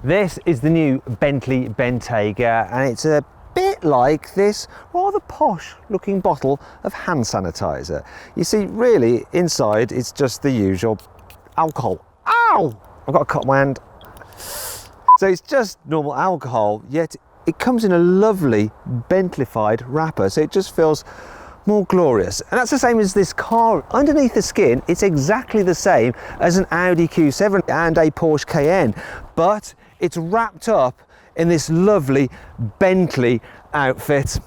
This is the new Bentley Bentayga, and it's a bit like this rather posh looking bottle of hand sanitizer. You see, really inside it's just the usual alcohol. Ow! I've got to cut my hand. So it's just normal alcohol, yet it comes in a lovely Bentleyfied wrapper, so it just feels more glorious. And that's the same as this car. Underneath the skin, it's exactly the same as an Audi Q7 and a Porsche Cayenne, but it's wrapped up in this lovely Bentley outfit.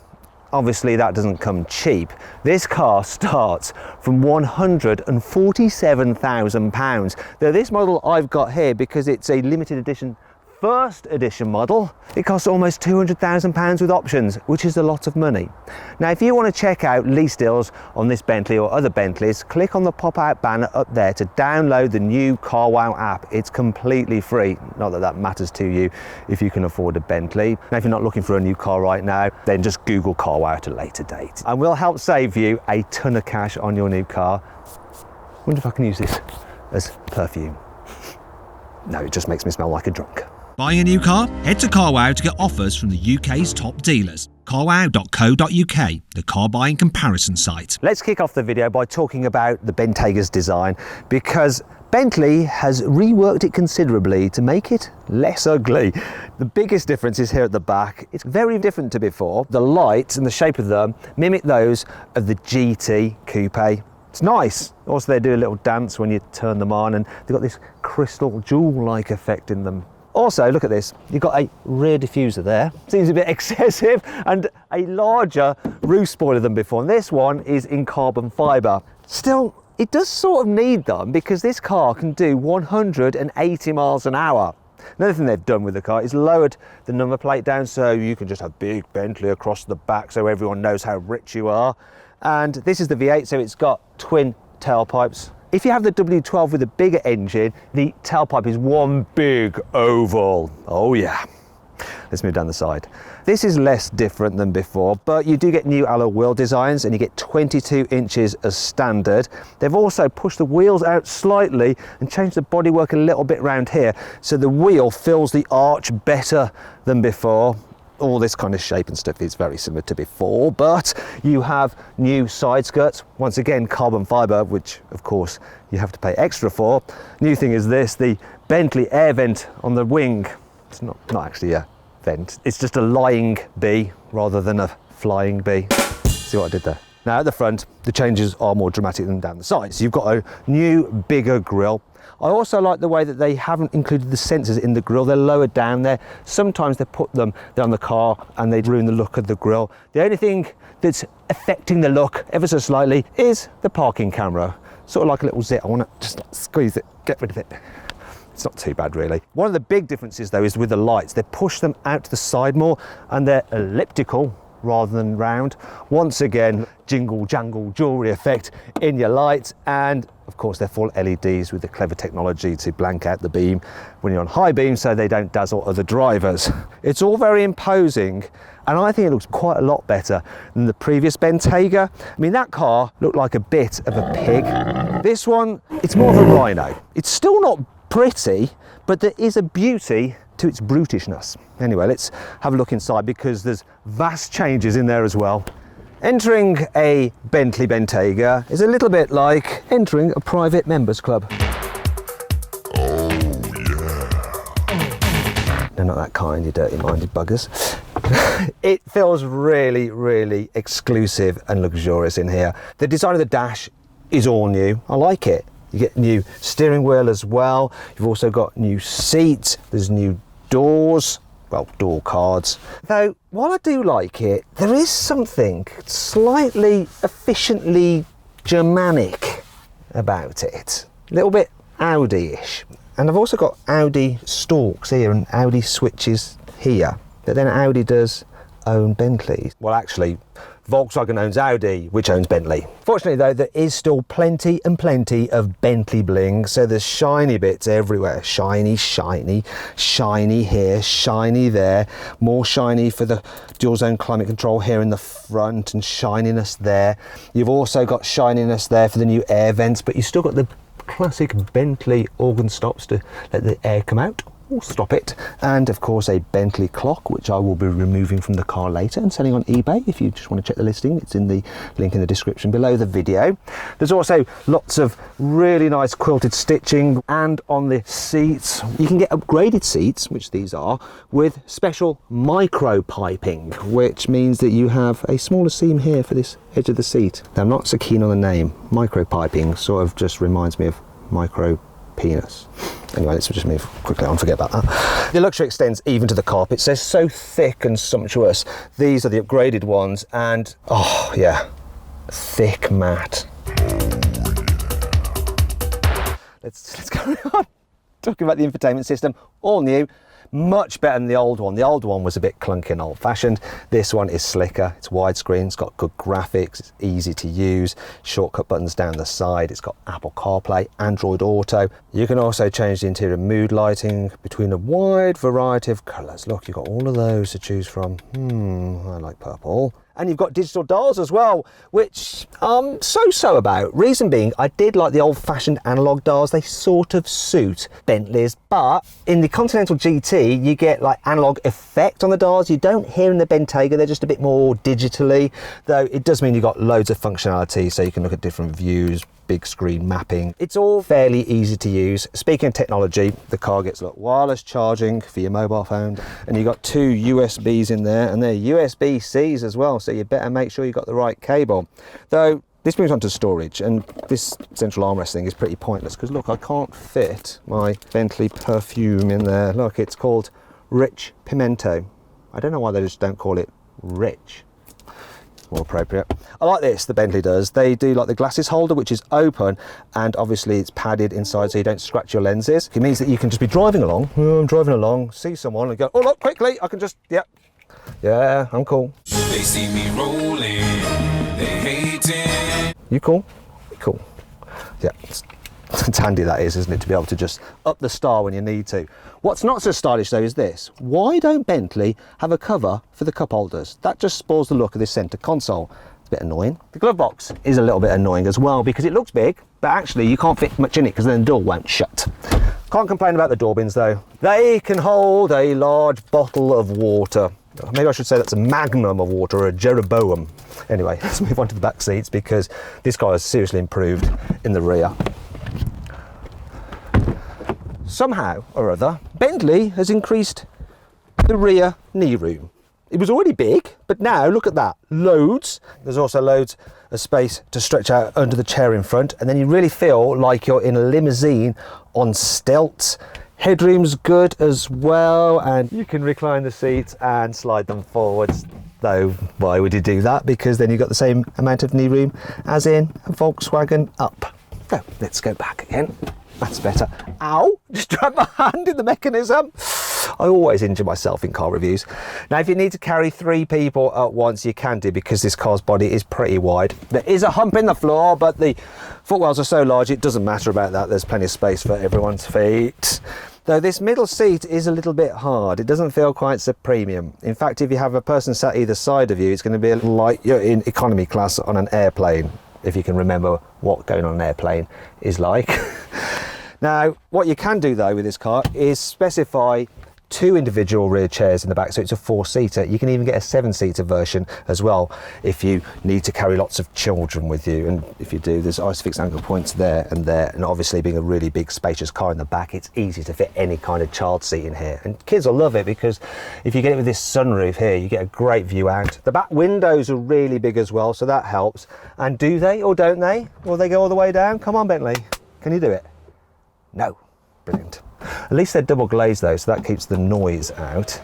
Obviously that doesn't come cheap. This car starts from £147,000. Now this model I've got here, because it's a limited edition first edition model, it costs almost £200,000 with options, which is a lot of money. Now if you want to check out lease deals on this Bentley or other Bentleys, click on the pop-out banner up there to download the new carwow app. It's completely free. Not that that matters to you if you can afford a Bentley. Now if you're not looking for a new car right now, then just Google carwow at a later date, and we'll help save you a ton of cash on your new car. Wonder if I can use this as perfume. No, it just makes me smell like a drunk. Buying a new car? Head to Carwow to get offers from the UK's top dealers. carwow.co.uk, the car buying comparison site. Let's kick off the video by talking about the Bentayga's design, because Bentley has reworked it considerably to make it less ugly. The biggest difference is here at the back. It's very different to before. The lights and the shape of them mimic those of the GT Coupe. It's nice. Also, they do a little dance when you turn them on, and they've got this crystal jewel-like effect in them. Also, look at this, you've got a rear diffuser there. Seems a bit excessive, and a larger roof spoiler than before. And this one is in carbon fibre. Still, it does sort of need them, because this car can do 180 miles an hour. Another thing they've done with the car is lowered the number plate down, so you can just have big Bentley across the back so everyone knows how rich you are. And this is the V8, so it's got twin tailpipes. If you have the W12 with a bigger engine, the tailpipe is one big oval. Oh yeah. Let's move down the side. This is less different than before, but you do get new alloy wheel designs, and you get 22 inches as standard. They've also pushed the wheels out slightly and changed the bodywork a little bit around here, so the wheel fills the arch better than before. All this kind of shape and stuff is very similar to before, but you have new side skirts, once again carbon fibre, which of course you have to pay extra for. New thing is this, the Bentley air vent on the wing. It's not actually a vent, it's just a lying B rather than a flying B. See what I did there? Now at the front, the changes are more dramatic than down the sides. You've got a new, bigger grille. I also like the way that they haven't included the sensors in the grille. They're lowered down there. Sometimes they put them down the car and they ruin the look of the grille. The only thing that's affecting the look ever so slightly is the parking camera. Sort of like a little zit. I want to just squeeze it, get rid of it. It's not too bad really. One of the big differences though is with the lights. They push them out to the side more, and they're elliptical rather than round. Once again, jingle jangle jewelry effect in your lights, and of course they're full LEDs with the clever technology to blank out the beam when you're on high beam so they don't dazzle other drivers. It's all very imposing, and I think it looks quite a lot better than the previous Bentayga. I mean, that car looked like a bit of a pig. This one, it's more of a rhino. It's still not pretty, but there is a beauty to its brutishness. Anyway, let's have a look inside, because there's vast changes in there as well. Entering a Bentley Bentayga is a little bit like entering a private members club. Oh yeah. They're not that kind, you dirty-minded buggers. It feels really, really exclusive and luxurious in here. The design of the dash is all new. I like it. You get new steering wheel as well. You've also got new seats. There's new doors, well, door cards. Though, while I do like it, there is something slightly efficiently Germanic about it. A little bit Audi-ish. And I've also got Audi stalks here and Audi switches here. But then Audi does own Bentley. Well, actually, Volkswagen owns Audi, which owns Bentley. Fortunately though, there is still plenty and plenty of Bentley bling, so there's shiny bits everywhere. Shiny, shiny, shiny here, shiny there, more shiny for the dual zone climate control here in the front, and shininess there. You've also got shininess there for the new air vents, but you've still got the classic Bentley organ stops to let the air come out. or stop it, and of course a Bentley clock, which I will be removing from the car later and selling on eBay. If you just want to check the listing, it's in the link in the description below the video. There's also lots of really nice quilted stitching, and on the seats you can get upgraded seats, which these are, with special micro piping, which means that you have a smaller seam here for this edge of the seat. Now, I'm not so keen on the name. Micro piping sort of just reminds me of micro penis. Anyway, let's just move quickly on, forget about that. The luxury extends even to the carpets. They're so thick and sumptuous. These are the upgraded ones, and oh yeah, thick matte. Let's carry on. Talking about the infotainment system, all new. Much better than the old one. The old one was a bit clunky and old-fashioned. This one is slicker. It's widescreen, it's got good graphics, it's easy to use, shortcut buttons down the side, it's got Apple CarPlay, Android Auto. You can also change the interior mood lighting between a wide variety of colours. Look, you've got all of those to choose from. I like purple. And you've got digital dials as well, which I'm so about. Reason being, I did like the old-fashioned analog dials. They sort of suit Bentleys, but in the Continental GT, you get like analog effect on the dials. You don't hear in the Bentayga, they're just a bit more digitally, though it does mean you've got loads of functionality, so you can look at different views, big screen mapping. It's all fairly easy to use. Speaking of technology, the car gets wireless charging for your mobile phone, and you've got 2 USBs in there, and they're USB-Cs as well, so you better make sure you've got the right cable. Though this moves on to storage, and this central armrest thing is pretty pointless because look, I can't fit my Bentley perfume in there. Look, it's called Rich Pimento. I don't know why they just don't call it Rich. More appropriate. I like this, the Bentley does. They do like the glasses holder, which is open, and obviously it's padded inside so you don't scratch your lenses. It means that you can just be driving along. I'm driving along, see someone and go, oh look, quickly, I can just, yeah, I'm cool. They see me rolling, they hating. You cool? Cool. Yeah, it's handy that is, isn't it, to be able to just up the star when you need to. What's not so stylish though is this. Why don't Bentley have a cover for the cup holders? That just spoils the look of this centre console. It's a bit annoying. The glove box is a little bit annoying as well because it looks big, but actually you can't fit much in it because then the door won't shut. Can't complain about the door bins though. They can hold a large bottle of water. Maybe I should say that's a magnum of water, or a Jeroboam. Anyway, let's move on to the back seats because this car has seriously improved in the rear. Somehow or other, Bentley has increased the rear knee room. It was already big, but now look at that, loads. There's also loads of space to stretch out under the chair in front, and then you really feel like you're in a limousine on stilts. Headroom's good as well, and you can recline the seats and slide them forwards. Though, why would you do that? Because then you've got the same amount of knee room as in a Volkswagen Up. So, let's go back again. That's better. Ow! Just dragged my hand in the mechanism. I always injure myself in car reviews. Now, if you need to carry 3 people at once, you can do because this car's body is pretty wide. There is a hump in the floor, but the footwells are so large, it doesn't matter about that. There's plenty of space for everyone's feet. Though this middle seat is a little bit hard. It doesn't feel quite so premium. In fact, if you have a person sat either side of you, it's going to be like you're in economy class on an airplane, if you can remember what going on an airplane is like. Now, what you can do though with this car is specify 2 individual rear chairs in the back, so it's a 4-seater. You can even get a 7-seater version as well if you need to carry lots of children with you, and if you do, there's ISOFIX anchor points there, and obviously being a really big spacious car in the back, it's easy to fit any kind of child seat in here, and kids will love it because if you get it with this sunroof here, you get a great view out. The back windows are really big as well, so that helps. And do they or don't they? Will they go all the way down? Come on, Bentley, can you do it? No. Brilliant. At least they're double glazed though, so that keeps the noise out.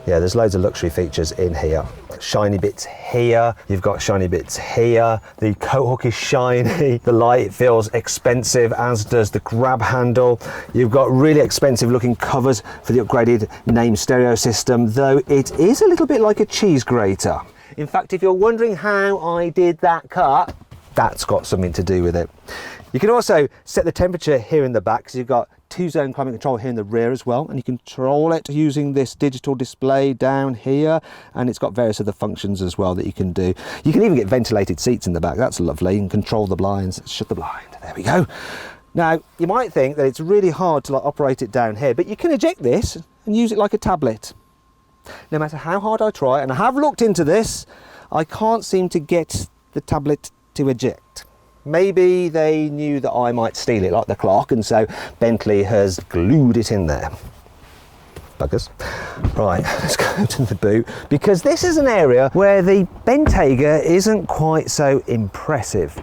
Yeah, there's loads of luxury features in here. Shiny bits here, you've got shiny bits here. The coat hook is shiny. The light feels expensive, as does the grab handle. You've got really expensive looking covers for the upgraded name stereo system, though it is a little bit like a cheese grater. In fact, if you're wondering how I did that cut, that's got something to do with it. You can also set the temperature here in the back, so you've got 2-zone climate control here in the rear as well, and you can control it using this digital display down here, and it's got various other functions as well that you can do. You can even get ventilated seats in the back, that's lovely. You can control the blinds, shut the blind, there we go. Now, you might think that it's really hard to operate it down here, but you can eject this and use it like a tablet. No matter how hard I try, and I have looked into this, I can't seem to get the tablet to eject. Maybe they knew that I might steal it like the clock, and so Bentley has glued it in there. Buggers. Right, let's go to the boot, because this is an area where the Bentayga isn't quite so impressive.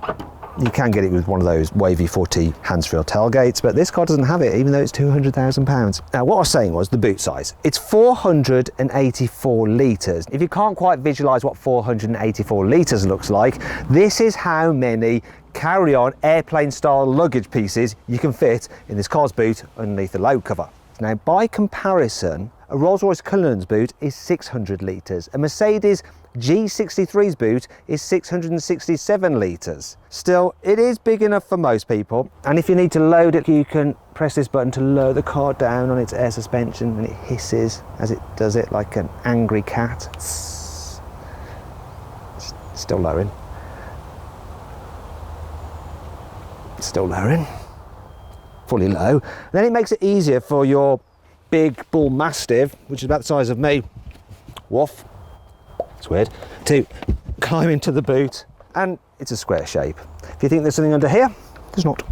You can get it with one of those wavy footy hands-free tailgates, but this car doesn't have it, even though it's £200,000. Now, what I was saying was the boot size. It's 484 litres. If you can't quite visualise what 484 litres looks like, this is how many carry-on airplane-style luggage pieces you can fit in this car's boot underneath the load cover. Now, by comparison, a Rolls-Royce Cullinan's boot is 600 litres. A Mercedes G63's boot is 667 litres. Still, it is big enough for most people, and if you need to load it, you can press this button to lower the car down on its air suspension, and it hisses as it does it like an angry cat. Still lowering. Still lowering. Fully low. Then it makes it easier for your big bull mastiff, which is about the size of me, woof, it's weird, to climb into the boot, and it's a square shape. If you think there's something under here, there's not.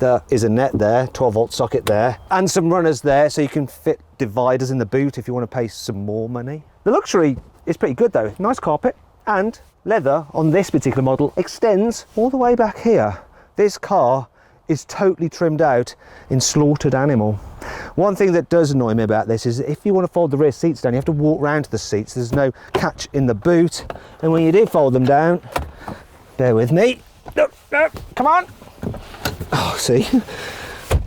There is a net there, 12-volt socket there, and some runners there, so you can fit dividers in the boot if you want to pay some more money. The luxury is pretty good though. Nice carpet, and leather on this particular model extends all the way back here. This car is totally trimmed out in slaughtered animal. One thing that does annoy me about this is if you want to fold the rear seats down, you have to walk round to the seats. There's no catch in the boot, and when you do fold them down, bear with me, no, come on, oh, see,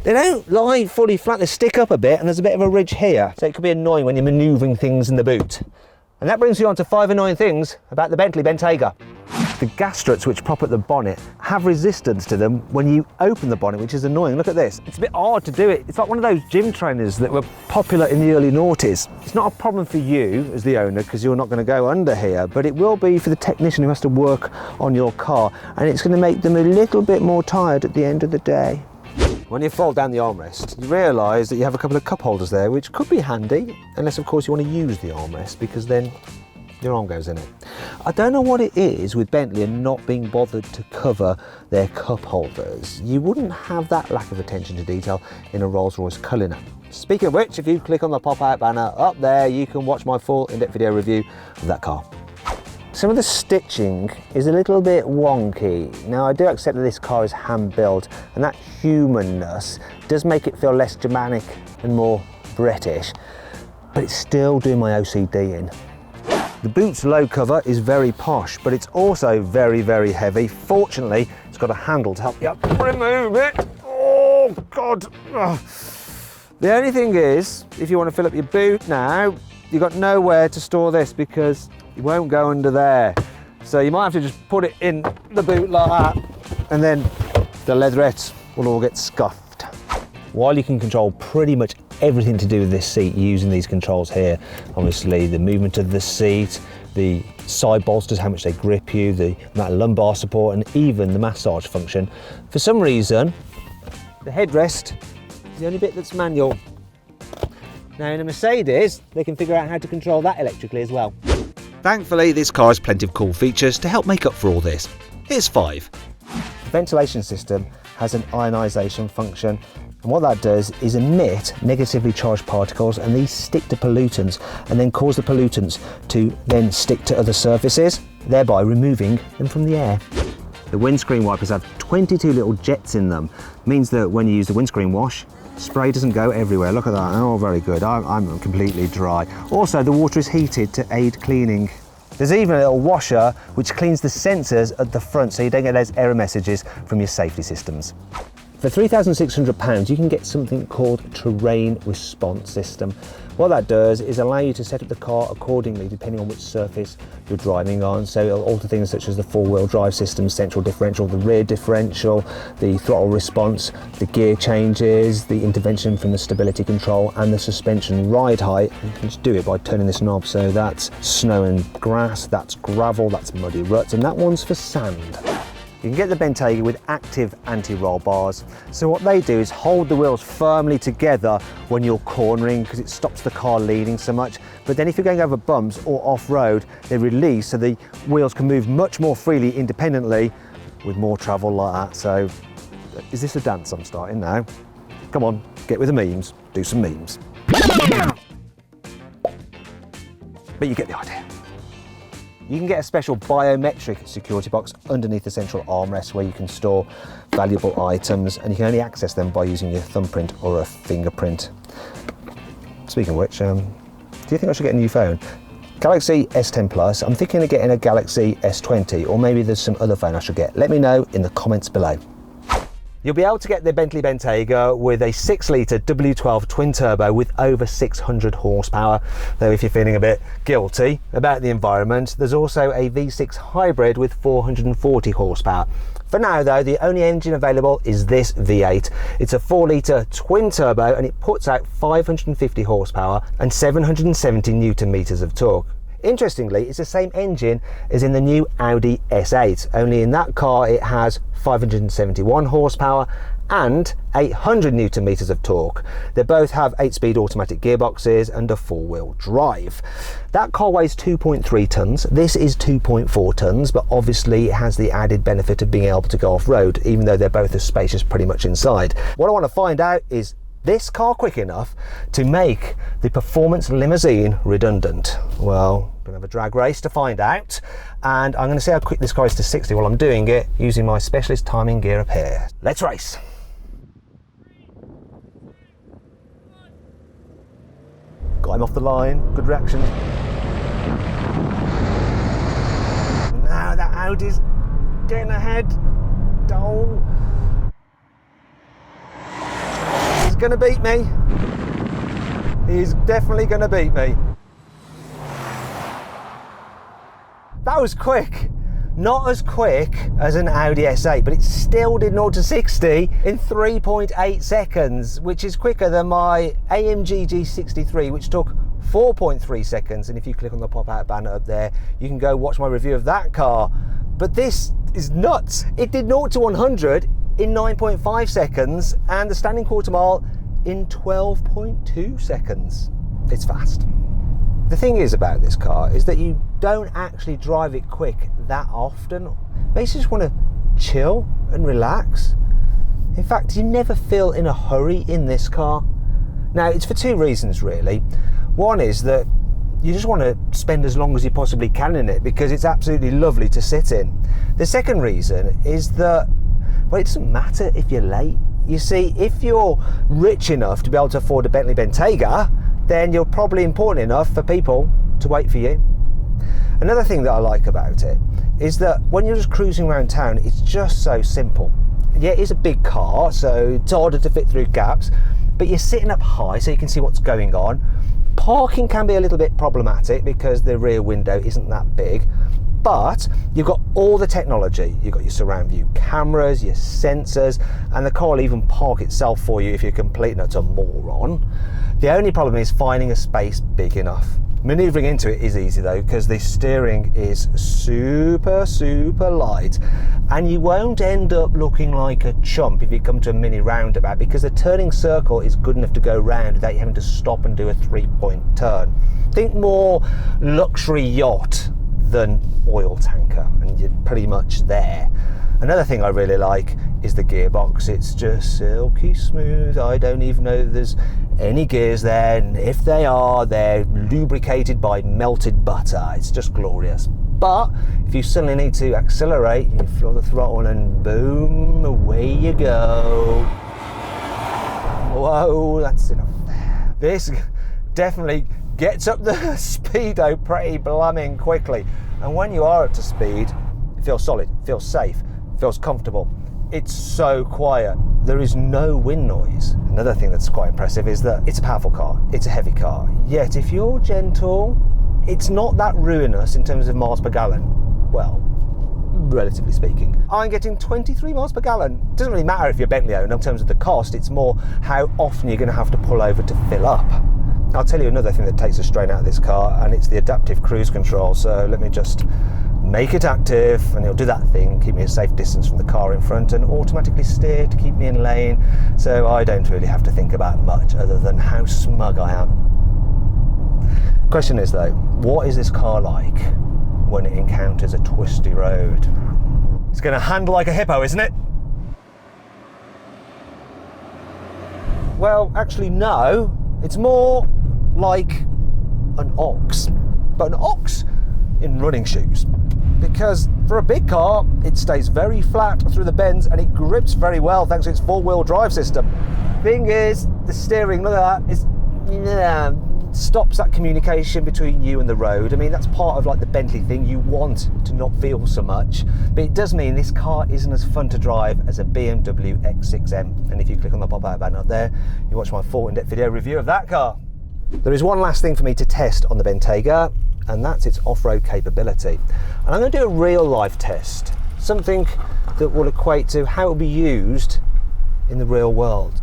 they don't lie fully flat, they stick up a bit, and there's a bit of a ridge here, so it can be annoying when you're manoeuvring things in the boot. And that brings you on to 5 annoying things about the Bentley Bentayga. The gas struts which prop at the bonnet have resistance to them when you open the bonnet, which is annoying. Look at this. It's a bit hard to do it. It's like one of those gym trainers that were popular in the early noughties. It's not a problem for you as the owner because you're not going to go under here, but it will be for the technician who has to work on your car, and it's going to make them a little bit more tired at the end of the day. When you fold down the armrest, you realise that you have a couple of cup holders there, which could be handy, unless of course you want to use the armrest, because then your arm goes in it. I don't know what it is with Bentley and not being bothered to cover their cup holders. You wouldn't have that lack of attention to detail in a Rolls-Royce Cullinan. Speaking of which, if you click on the pop-out banner up there, you can watch my full in-depth video review of that car. Some of the stitching is a little bit wonky. Now, I do accept that this car is hand-built, and that humanness does make it feel less Germanic and more British, but it's still doing my OCD in. The boot's load cover is very posh, but it's also very, very heavy. Fortunately, it's got a handle to help you remove it. Oh, God. Ugh. The only thing is, if you want to fill up your boot now, you've got nowhere to store this because it won't go under there. So you might have to just put it in the boot like that, and then the leatherettes will all get scuffed. While you can control pretty much everything to do with this seat using these controls here, obviously the movement of the seat, the side bolsters, how much they grip you, the amount of lumbar support, and even the massage function, for some reason the headrest is the only bit that's manual. Now in a Mercedes they can figure out how to control that electrically as well. Thankfully, this car has plenty of cool features to help make up for all this. Here's 5. The ventilation system has an ionisation function, and what that does is emit negatively charged particles, and these stick to pollutants and then cause the pollutants to then stick to other surfaces, thereby removing them from the air. The windscreen wipers have 22 little jets in them. Means that when you use the windscreen wash, spray doesn't go everywhere. Look at that. Oh, very good. I'm completely dry. Also, the water is heated to aid cleaning. There's even a little washer which cleans the sensors at the front so you don't get those error messages from your safety systems. For £3,600 you can get something called Terrain Response System. What that does is allow you to set up the car accordingly depending on which surface you're driving on. So it'll alter things such as the four-wheel drive system, central differential, the rear differential, the throttle response, the gear changes, the intervention from the stability control, and the suspension ride height. You can just do it by turning this knob. So that's snow and grass, that's gravel, that's muddy ruts, and that one's for sand. You can get the Bentayga with active anti-roll bars. So what they do is hold the wheels firmly together when you're cornering because it stops the car leaning so much. But then if you're going over bumps or off-road, they release so the wheels can move much more freely independently with more travel like that. So is this a dance I'm starting now? Come on, get with the memes, do some memes. But you get the idea. You can get a special biometric security box underneath the central armrest where you can store valuable items, and you can only access them by using your thumbprint or a fingerprint. Speaking of which, do you think I should get a new phone? Galaxy S10 Plus, I'm thinking of getting a Galaxy S20, or maybe there's some other phone I should get. Let me know in the comments below. You'll be able to get the Bentley Bentayga with a 6-litre W12 twin turbo with over 600 horsepower. Though if you're feeling a bit guilty about the environment, there's also a V6 hybrid with 440 horsepower. For now though, the only engine available is this V8. It's a 4-litre twin turbo and it puts out 550 horsepower and 770 Newton meters of torque. Interestingly, it's the same engine as in the new Audi S8, only in that car it has 571 horsepower and 800 Newton meters of torque. They both have 8-speed automatic gearboxes and a 4-wheel drive. That car weighs 2.3 tons. This is 2.4 tons, but obviously it has the added benefit of being able to go off-road, even though they're both as spacious pretty much inside. What I want to find out is this car quick enough to make the performance limousine redundant? Well, we're gonna have a drag race to find out, and I'm gonna see how quick this car is to 60 while I'm doing it using my specialist timing gear up here. Let's race. Got him off the line, good reaction. Now that Audi's getting ahead. Oh. He's gonna beat me. He's definitely gonna beat me. That was quick. Not as quick as an Audi S8, but it still did 0 to 60 in 3.8 seconds, which is quicker than my AMG G63, which took 4.3 seconds. And if you click on the pop-out banner up there, you can go watch my review of that car. But this is nuts. It did 0 to 100 in 9.5 seconds and the standing quarter mile in 12.2 seconds. It's fast. The thing is about this car is that you don't actually drive it quick that often. It makes you just want to chill and relax. In fact, you never feel in a hurry in this car. Now, it's for two reasons really. One is that you just want to spend as long as you possibly can in it because it's absolutely lovely to sit in. The second reason is that, well, it doesn't matter if you're late. You see, if you're rich enough to be able to afford a Bentley Bentayga, then you're probably important enough for people to wait for you. Another thing that I like about it is that when you're just cruising around town, it's just so simple. Yeah, it is a big car, so it's harder to fit through gaps, but you're sitting up high so you can see what's going on. Parking can be a little bit problematic because the rear window isn't that big, but you've got all the technology. You've got your surround view cameras, your sensors, and the car will even park itself for you if you're complete and utter moron. The only problem is finding a space big enough. Maneuvering into it is easy though, because the steering is super light, and you won't end up looking like a chump if you come to a mini roundabout, because the turning circle is good enough to go round without you having to stop and do a 3-point turn. Think more luxury yacht than oil tanker, and you're pretty much there. Another thing I really like is the gearbox. It's just silky smooth. I don't even know there's any gears there, and if they are, they're lubricated by melted butter. It's just glorious. But if you suddenly need to accelerate, you floor the throttle and boom, away you go. Whoa, that's enough. This definitely gets up the speedo pretty blooming quickly. And when you are up to speed, it feels solid, feels safe, feels comfortable. It's so quiet. There is no wind noise. Another thing that's quite impressive is that it's a powerful car. It's a heavy car. Yet if you're gentle, it's not that ruinous in terms of miles per gallon. Well, relatively speaking. I'm getting 23 miles per gallon. It doesn't really matter if you're Bentley owner in terms of the cost. It's more how often you're going to have to pull over to fill up. I'll tell you another thing that takes the strain out of this car, and it's the adaptive cruise control. So let me just make it active, and it'll do that thing, keep me a safe distance from the car in front and automatically steer to keep me in lane, so I don't really have to think about much other than how smug I am. Question is though, what is this car like when it encounters a twisty road? It's going to handle like a hippo, isn't it? Well, actually no, it's more like an ox, but an ox in running shoes. Because for a big car, it stays very flat through the bends and it grips very well thanks to its four-wheel drive system. Thing is, the steering, look at that, stops that communication between you and the road. I mean, that's part of like the Bentley thing. You want to not feel so much, but it does mean this car isn't as fun to drive as a BMW X6M. And if you click on the pop-out button up there, you watch my full in-depth video review of that car. There is one last thing for me to test on the Bentayga, and that's its off-road capability. And I'm going to do a real-life test, something that will equate to how it will be used in the real world.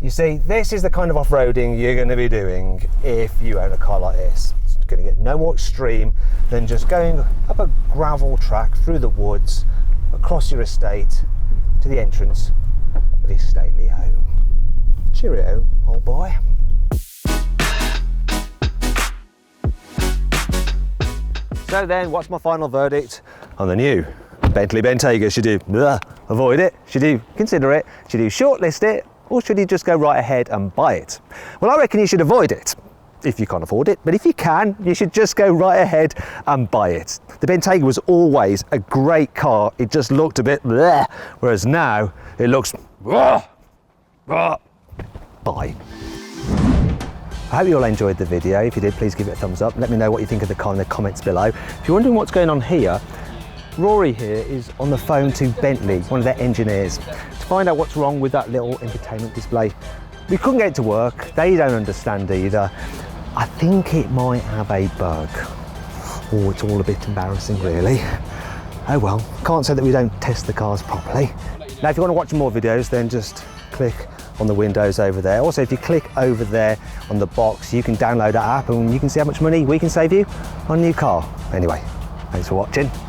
You see, this is the kind of off-roading you're going to be doing if you own a car like this. It's going to get no more extreme than just going up a gravel track through the woods, across your estate, to the entrance of your stately home. Cheerio, old boy. So then, what's my final verdict on the new Bentley Bentayga? Should you avoid it? Should you consider it? Should you shortlist it? Or should you just go right ahead and buy it? Well, I reckon you should avoid it if you can't afford it, but if you can, you should just go right ahead and buy it. The Bentayga was always a great car. It just looked a bit bleh, whereas now it looks buy. I hope you all enjoyed the video. If you did, please give it a thumbs up. Let me know what you think of the car in the comments below. If you're wondering what's going on here, Rory here is on the phone to Bentley, one of their engineers, to find out what's wrong with that little infotainment display. We couldn't get it to work. They don't understand either. I think it might have a bug. Oh, it's all a bit embarrassing, really. Oh well, can't say that we don't test the cars properly. Now, if you want to watch more videos, then just click on the windows over there. Also, if you click over there on the box, you can download that app and you can see how much money we can save you on a new car. Anyway, thanks for watching.